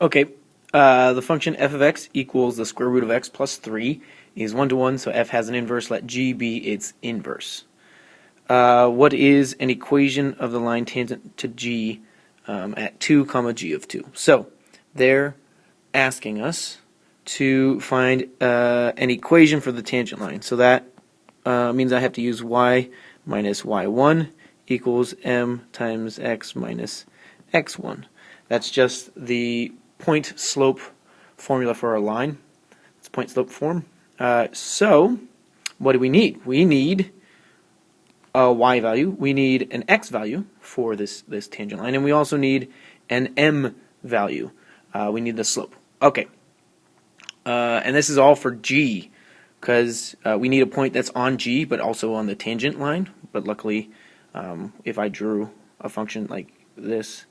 Okay, the function f of x equals the square root of x plus 3 is 1 to 1, so f has an inverse. Let g be its inverse. What is an equation of the line tangent to g at 2 comma g of 2? So they're asking us to find an equation for the tangent line. So that means I have to use y minus y1 equals m times x minus x1. That's just the point slope formula for our line. It's point slope form. So what do we need? We need a y value, we need an x value for this tangent line, and we also need an m value. We need the slope. Okay, and this is all for g, because we need a point that's on g but also on the tangent line. But luckily, if I drew a function like this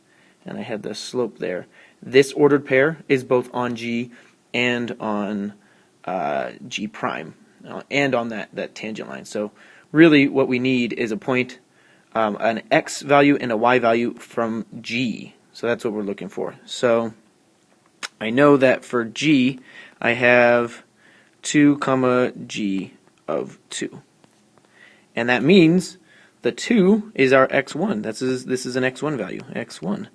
and I had the slope there, this ordered pair is both on g and on g prime, and on that tangent line. So really what we need is a point, an x value and a y value from g. So that's what we're looking for. So I know that for g I have 2 comma g of 2. And that means the 2 is our x1. This is an x1 value, x1.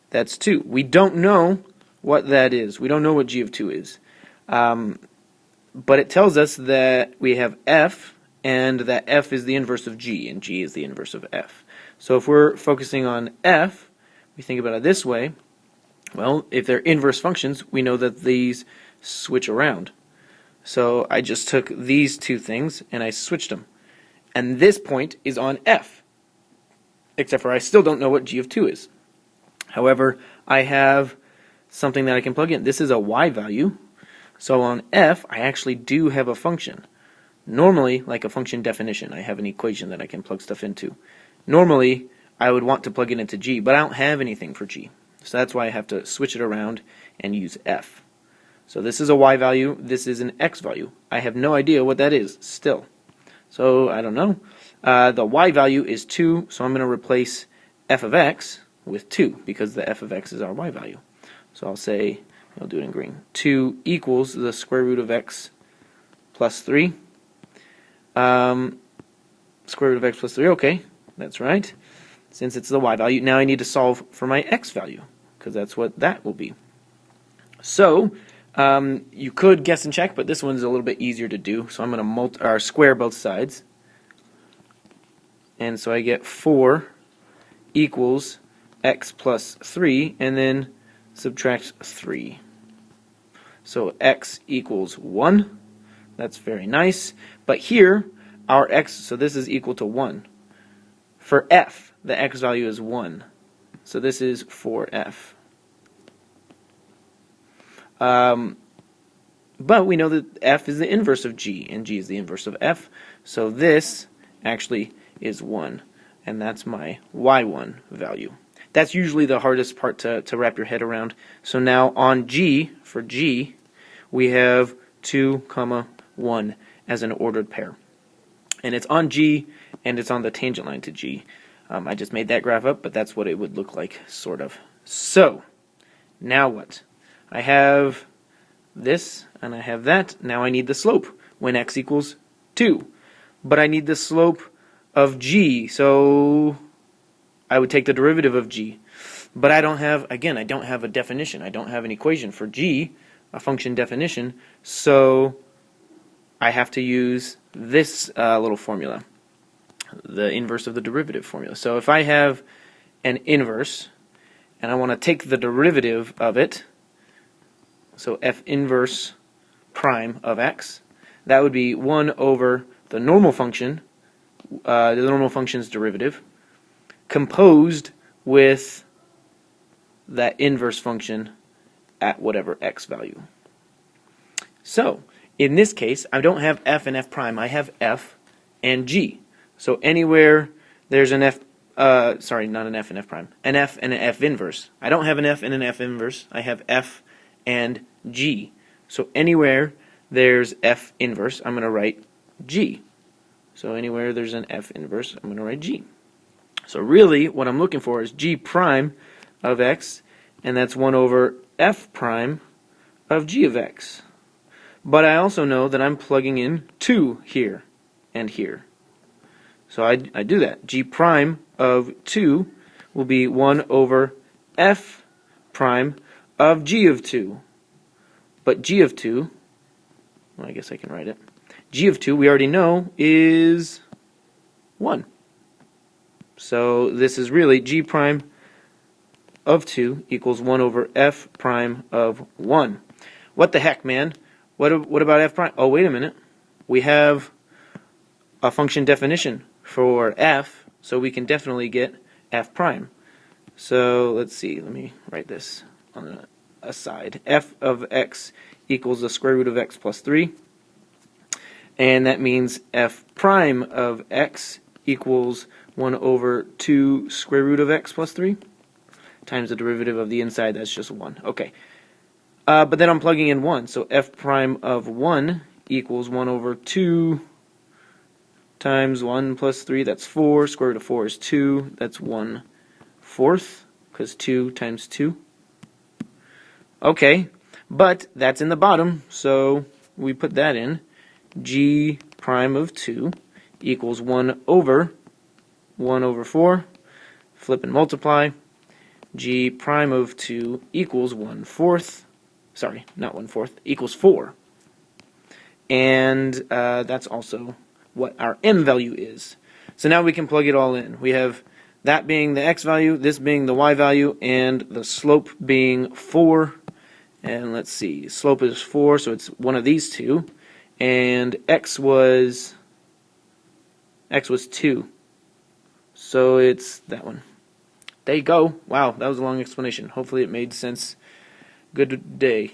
That's 2. We don't know what that is. We don't know what g of 2 is. But it tells us that we have f, and that f is the inverse of g, and g is the inverse of f. So if we're focusing on f, we think about it this way. Well, if they're inverse functions, we know that these switch around. So I just took these two things and I switched them. And this point is on f, except for I still don't know what g of 2 is. However, I have something that I can plug in. This is a y value. So on f, I actually do have a function. Normally, like a function definition, I have an equation that I can plug stuff into. Normally, I would want to plug it into g, but I don't have anything for g. So that's why I have to switch it around and use f. So this is a y value, this is an x value. I have no idea what that is still. So I don't know. The y value is 2, so I'm going to replace f of x with 2, because the f of x is our y value. So I'll say, I'll do it in green, 2 equals the square root of x plus 3. Square root of x plus 3, okay, that's right. Since it's the y value, now I need to solve for my x value, because that's what that will be. So you could guess and check, but this one's a little bit easier to do. So I'm going to square both sides. And so I get 4 equals x plus 3, and then subtract 3. So x equals 1. That's very nice. But here, our x, so this is equal to 1. For f, the x value is 1. So this is 4f. But we know that f is the inverse of g, and g is the inverse of f. So this actually is 1. And that's my y1 value. That's usually the hardest part to wrap your head around. So now on g, for g, we have 2 comma 1 as an ordered pair. And it's on g, and it's on the tangent line to g. I just made that graph up, but that's what it would look like, sort of. So, now what? I have this, and I have that. Now I need the slope when x equals 2. But I need the slope of g, so I would take the derivative of g. But I don't have, again, I don't have a definition. I don't have an equation for g, a function definition, so I have to use this little formula, the inverse of the derivative formula. So if I have an inverse, and I want to take the derivative of it, so f inverse prime of x, that would be 1 over the normal function, the normal function's derivative, composed with that inverse function at whatever x value. So, in this case, I don't have f and f prime, I have f and g. So anywhere there's an f, sorry, not an f and f prime, an f and an f inverse. I don't have an f and an f inverse, I have f and g. So anywhere there's f inverse, I'm going to write g. So anywhere there's an f inverse, I'm going to write g. So really, what I'm looking for is g prime of x and that's 1 over f prime of g of x. But I also know that I'm plugging in 2 here and here. So I do that. G prime of 2 will be 1 over f prime of g of 2. But g of 2, well, I guess I can write it. G of 2, we already know, is 1. So this is really g prime of 2 equals 1 over f prime of 1. What the heck, man? What about f prime? Oh, wait a minute. We have a function definition for f, so we can definitely get f prime. So let's see. Let me write this on a side. F of x equals the square root of x plus 3. And that means f prime of x equals 1 over 2 square root of x plus 3 times the derivative of the inside. That's just 1. Okay. But then I'm plugging in 1. So f prime of 1 equals 1 over 2 times 1 plus 3. That's 4. Square root of 4 is 2. That's 1/4, because 2 times 2. Okay. But that's in the bottom, so we put that in. G prime of 2 equals 1 over 4. Flip and multiply. G prime of 2 equals 1/4. Sorry, not 1/4. Equals 4. And that's also what our m value is. So now we can plug it all in. We have that being the x value, this being the y value, and the slope being 4. And let's see, slope is 4, so it's one of these two. And x was 2. So it's that one. There you go. Wow, that was a long explanation. Hopefully it made sense. Good day.